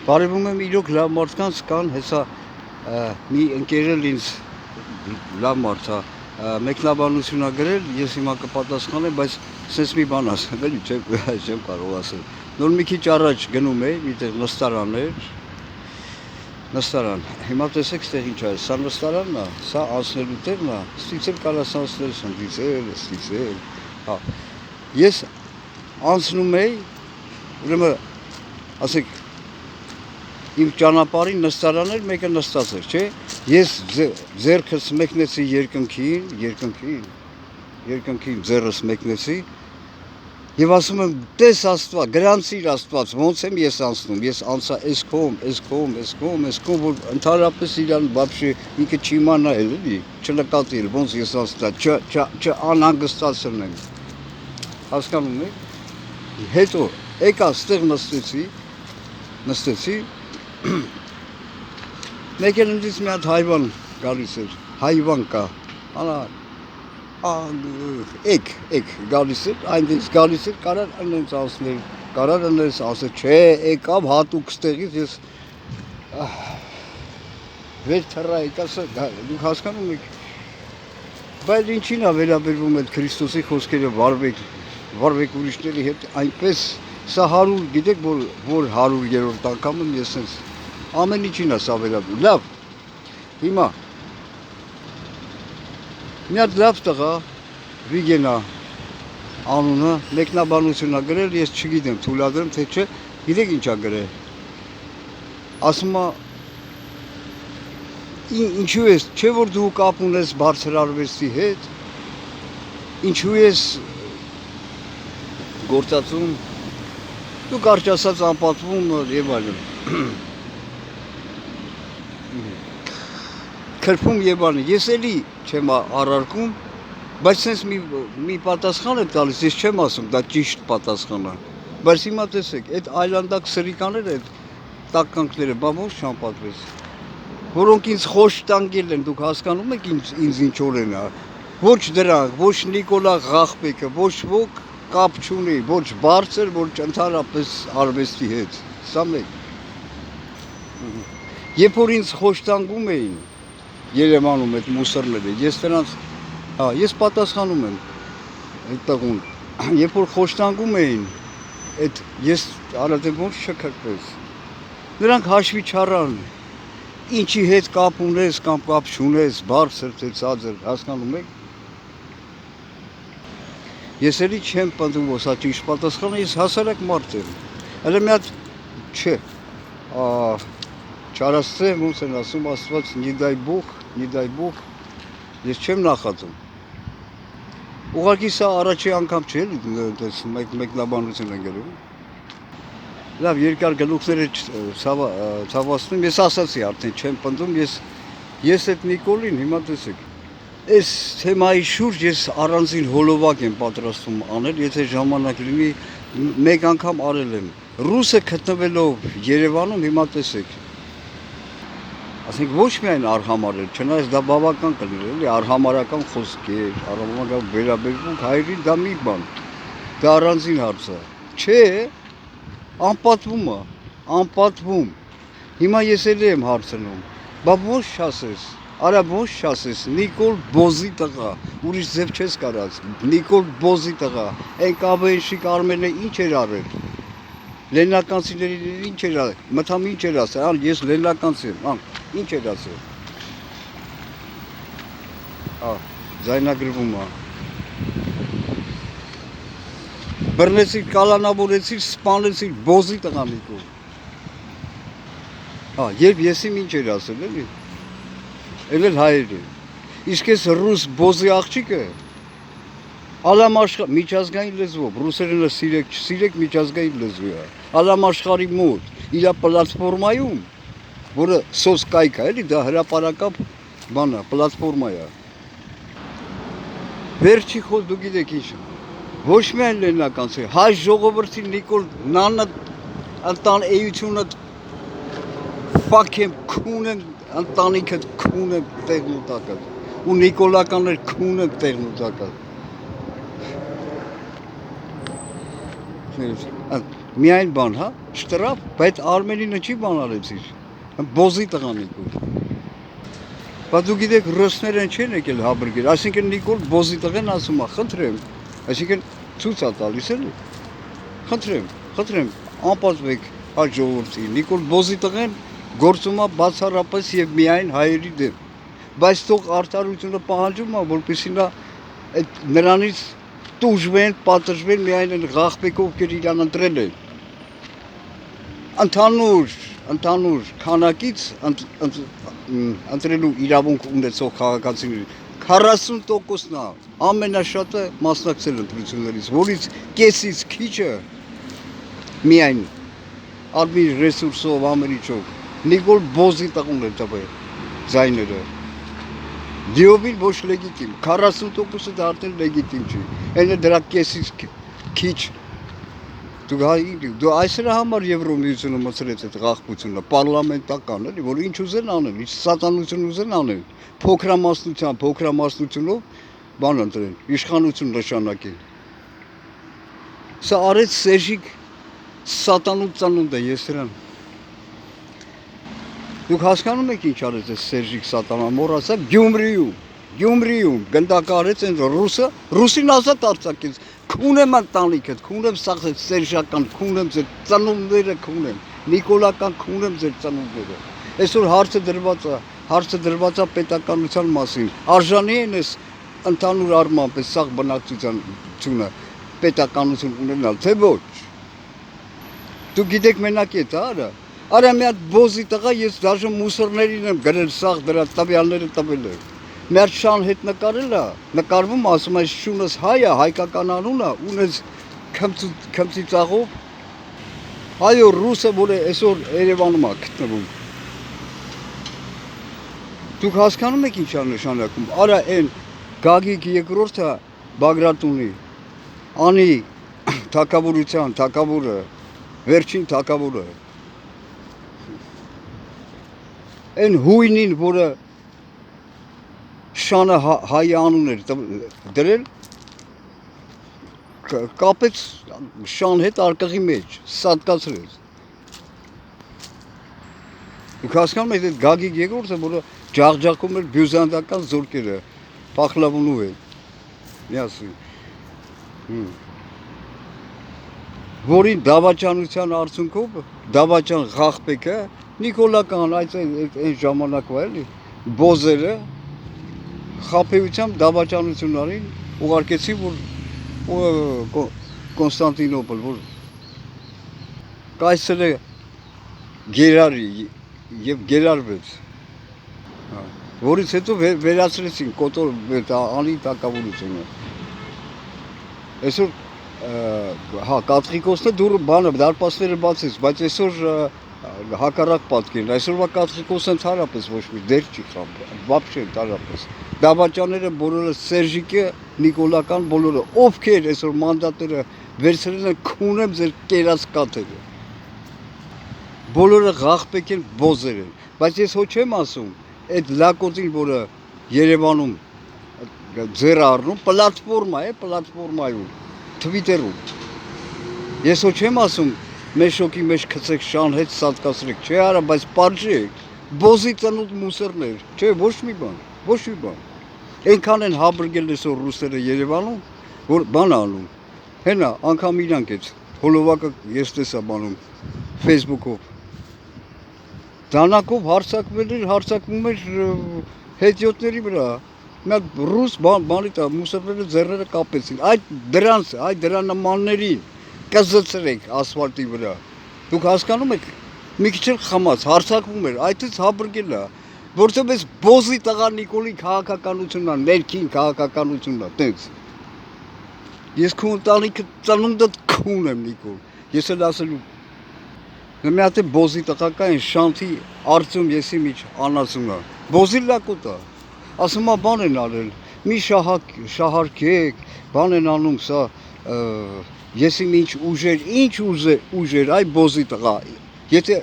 Բարևում եմ իրոք լավ մարդկանց կան, հեսա մի ընկերել ինձ լավ մարդ է, մեկնաբանություն ա գրել, ես հիմա կպատասխանեմ, բայց սենց մի բան ասեմ, էլի չեմ կարող ասել։ Նոր մի քիչ առաջ գնում էի, միտեղ նստարան էր, նստարան, հիմա տեսեք ստեղ ինչ է, սա նստարանն է, սա անցնելու տեղն է, ստիցել կարաս անցնել, ստիցել, հա։ Ես անցնում էի, ուրեմն, ասեք, իմ ճանապարհին նստարան էր, մեկը նստած էր, չէ՞։ Ես ձեռքս մեկնեցի երկնքին ձեռս մեկնեցի եւ ասում եմ՝ «Տես Աստված, գրանցիր Աստված, ոնց եմ ես անցնում, ես անցա էս կողմ, որ ընդհանրապես իրան բաբշե ինքը չիմանա էլի, չնկատի, ոնց ես անցա, չանհանգստացնեմ»։ Հասկանում եք։ Հետո եկա ստեղ նստեցի մեկ էլ ինձ մի հատ հայվան գալիս էր, հայվան կա, էգ գալիս էր, այնտեղից գալիս էր, կարար այնտեղից անցնել, կարար այնտեղից անցնել, չէ, եկավ հատուկ ստեղից, ես վեր թռա եկա, դուք հասկանում եք, բայց ինչին է վերաբերվում այդ Քրիստոսի խոսքերը վարվեք ուրիշների հետ, այնպես, սա 100, գիտեք, որ 100-րդ անգամ եմ ես սենց ամեն ինչին է սա վերաբերվում, լավ, հիմա, մի հատ լավ տղա, Վիգենա անունը, մեկնաբանություն ա գրել, ես չգիտեմ, թույլատրեմ, թե չէ, գիտեք ինչ ա գրել, ասում ա, ինչու ես, չէ որ դու կապ ունես բարձր արվեստի հետ, ինչու ես գործածում, դու կարճ ասած անպատվում եւ այլն, քրփում եւ այլն, ես էլի չեմ առարկում, բայց sense մի պատասխան եմ տալիս, ես չեմ ասում, դա ճիշտ պատասխան է, բայց հիմա տեսեք, այդ այլանդակ սրիկաները, այդ տականքները, բա ոնց չանպատվեց, որոնք ինձ խոշտանգել են, դուք հասկանում եք ինձ ինչորեն է, ոչ դրանք, ոչ Նիկոլա Ղախպեկը, ոչ ոք կապ չունի, ոչ բարձր, ոչ ընդհանրապես արվեստի հետ, սա մեկ։ Երբ որ ինձ խոշտանգում էին Երևանում այդ մուսորները, ես նրանց, ես պատասխանում եմ այդ տղուն, երբ որ խոշտանգում էին, այդ ես արադեմ ոնց չքրպես, նրանք հաշվի չառան, ինչի հետ կապ ունես կամ կապ չունես, բարձր թե ցածր, հասկանում եք։ Ես էլի չեմ պնդում, որ սա ճիշտ պատասխան է, ես հասարակ մարդ եմ, հələ մի հատ չէ, չարասցեմ, ոնց են ասում, Աստված не дай Бог, ես չեմ նախածում։ Ուղղակի սա առաջի անգամ չէ, մեկնաբանություն են գրում։ Լավ, երկար գլուխները ցավացնում, ես ասացի արդեն չեմ պնդում, ես այդ Նիկոլին, հիմա տեսեք, այս թեմայի շուրջ ես առանձին հոլովակ եմ պատրաստում անել, եթե ժամանակ լինի, մեկ անգամ արել եմ։ Ռուսը գտնվելով Երևանում, հիմա տեսեք, ասենք ոչ միայն արհամարել, չնայած դա բավական կլիներ, էլի արհամարական խոսքեր, արհամարական վերաբերմունք, հայրին դա մի բան, դա առանձին հարց է, չէ, անպատվում, հիմա ես էլի եմ հարցնում, բա ոնց չասես, արա ոնց չասես, Նիկոլ Բոզի տղա, ուրիշ ձև չես կարած, Նիկոլ Բոզի տղա, այն կավենշիկ Արմենը ինչ էր արել, լեննականցիների ինչ էր արել, մթամ ինչ էր ասել, ես լեննականցի եմ, ինչ էր ասել, ձայնագրվում է, բռնեցիր, կալանավորեցիր, սպանեցիր, Բոզի տղա Նիկոլ, երբ ես իմ ինչ էր ասել, էլի, էլ հայեր է, իսկ ես ռուս Բոզի աղջիկը, ալամ աշխարհ միջազգային լեզվով, ռուսերենը սիրեք միջազգային լեզու է, ալամ աշխարհի մոտ, իր պլատֆորմայում, որը սոսկայք է, էլի, դա հրապարակապ բան է, պլատֆորմա է, վերջի խոսք դու գիտեք ինչ, ոչ միայն լեննականցի, հայ ժողովրդի Նիկոլ նանը ընտան էությունը ֆակեմ քունեմ ընտանիքդ քունեմ տեղն ու տակատ, ու Նիկոլականներ քունեմ տեղն ու տակատ, Միայն բան, հա, շտրապ, բայց Արմենինը չի բան արեցիր։ Բոզի տղան Նիկոլ։ Բայց դու գիտեք ռուսները չեն եկել հաբրգել, այսինքն Նիկոլ բոզի տղեն ասում է, խնդրեմ, այսինքն ցույց է տալիս էլի։ Խնդրեմ, անպատվեք այդ ժողովրդի։ Նիկոլ բոզի տղեն գործում է բացառապես եւ միայն հայերի դեմ։ Բայց թող արդարությունը պահանջում է, որպեսզի նա այդ նրանից տուժվեն, պատժվեն միայն այն ղախպեկով, ովքեր իրան ընտրել են։ Ընդհանուր քանակից ընտրելու իրավունք ունեցող քաղաքացիների 40%-ն է ամենաշատը մասնակցել ընտրություններից, որից կեսից քիչը միայն արմի ռեսուրսով, ամերիչով Նիկոլ բոզի տղուն է տվել ձայները։ Դիովին ոչ լեգիտիմ, 40%-ը դա արդեն լեգիտիմ չի, այն է դրա կեսից քիչ։ Դու այսրա համար Եվրոմիությունը մցրեց այդ ղախպությունը, պարլամենտական էլի, որ ինչ ուզեն անեն, ինչ սատանություն ուզեն անեն, փոքրամասնությունով բան ընտրեն, իշխանություն նշանակեն։ Սա արեց Սերժիկ սատանու ծնունդ է, ես նրան։ Դուք հասկանում եք ինչ արեց այս Սերժիկ սատանան, մոռացա Գյումրիում գնդակարեց այն ռուսին ազատ արձակեց, քունեմ ընտանիքդ, քունեմ սաղ սերժական, քունեմ ձեր ծնունդները քունեմ, նիկոլական քունեմ ձեր ծնունդները։ Այսօր հարցը դրված է պետականության մասին, արժանի են այս ընդհանուր առմամբ այս սաղ բնակչությունը պետականություն ունենալ, թե ոչ։ Դու գիտեք մենակ է դա արա։ Արա մի հատ բոզի տղա, ես դաժե մուսորներին եմ գրել սաղ դրա տվյալները տվել եմ։ Մեր շան հետ նկարվում ասում է շունս հայ է, հայկական անուն է, ունես քմծի ծաղով։ Այո, ռուսը, որ այսօր Երևանում է գտնվում։ Դուք հասկանում եք ինչ է նշանակում։ Արա այն Գագիկ երկրորդը Բագրատունի, անի թագավորության թագավորը, վերջին թագավորը։ Այն հույնին, որը շանը հայ անուն էր դրել, կապեց շան հետ արկղի մեջ, սատկացրեց։ Դուք հասկանում եք այդ Գագիկ երկրորդը, որը ջախջախում էր բյուզանդական զորքերը, Փախլավունու է, միասին։ Որին դավաճանության արդյունքով, դավաճան ղախպեկը, նիկոլական այն ժամանակվա էլի, բոզերը, խաբեությամբ դավաճանություններին ուղարկեցի, որ Կոնստանտինոպոլ, որ կայսրը գերարի և գերարվեց, որից հետո վերացրեցին կոտոր անի թագավորությունը։ Այսօր կաթողիկոսը դուրը բանը դարպասները բացեց, բայց այսօր հակառակ պատկերն, այսօրվա կաթողիկոսը ընդհանրապես ոչ մի դեր չի խաբել, վաբշե ընդհանրապես։ Դավաճանները բոլորը Սերժիկը, նիկոլական բոլորը, ովքեր այսօր մանդատները վերցրել են քունեմ ձեր կերած կաթերը։ Բոլորը ղախպեկ են, բոզեր են, բայց ես հո չեմ ասում, այդ լակոտին, որը Երևանում ձեր առնում, պլատվորմա է, պլատվորմայում, Թվիտերում։ Ես հո չեմ ասում, մեր շոկի մեջ քցեք շան հետ սատկացրեք, չէ արա, բայց պարժեք, բոզի ծնունդ մուսերներ, չէ, ոչ մի բան։ Այնքան են հաբրգել այսօր ռուսները Երևանում, որ բան անում, հենա, անգամ իրանք էց, հոլովակը ես տեսա բանում, Facebook-ով։ Դանակով հարձակվում էր հետիոտների վրա, մի ռուս բանի տա, մուսերները ձեռները կապեցին, այդ դրա նմաններին կզծրեք ասվալտի վրա, դուք հասկանում եք, մի քիչ էլ խմած, հարձակվում էր, այդից հաբրգել է, որտեղ այս բոզի տղա Նիկոլի քաղաքականությունն է, ներքին քաղաքականությունն է, տենց։ Ես քո ընտանիքը ծնունդդ քուն եմ Նիկոլ, ես էլ ասելու, մի հատ է բոզի տղա կա այն շանթի արծում եսի միջ անասում է, բոզի լակոտ է, ասում է բան են արել, մի շահարկեք, բան են անում սա, եսի միջ ուժեր, այ բոզի տղա, եթե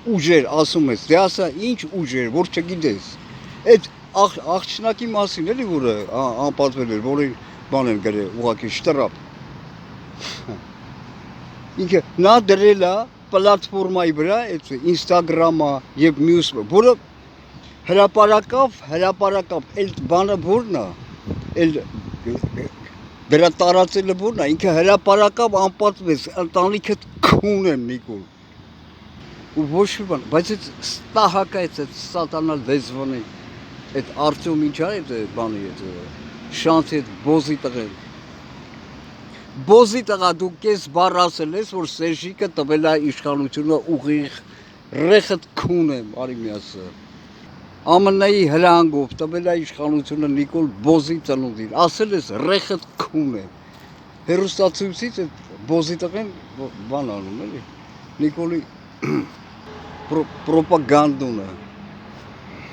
ուժեր ասում ես, դե ասա ինչ ուժեր, որ չգիտես, այդ աղջնակի մասին էլի, որը անպատվել էր, որին բան են գրել, ուղղակի շտրապ, ինքը նա դրել է պլատֆորմայի վրա այդ Instagram-ը եւ մյուսը, որը հրապարակավ, այդ բանը որն է, էլ դրա տարածելը որն է, ինքը հրապարակավ անպատվեց, ընտանիքը քուն են Նիկոլ։ Ու ոչ մի բան, բայց այդ ստահակա այդ սատանա լեզվոնի, այդ Արտյոմ ինչ է այդ բանի այդ շանթի այդ բոզի տղեն։ Բոզի տղա դու կես բառ ասել ես, որ Սերժիկը տվել է իշխանությունը ուղիղ ռեխդ քուն եմ, արի մի ասը։ ԱՄՆ-ի հրանգով տվել է իշխանությունը Նիկոլ Բոզի ծնունդին, ասել ես ռեխդ քուն եմ։ Հերոստացույցից այդ Բոզի տղեն բան անում էլի, Նիկոլի պրոպագանդուն է։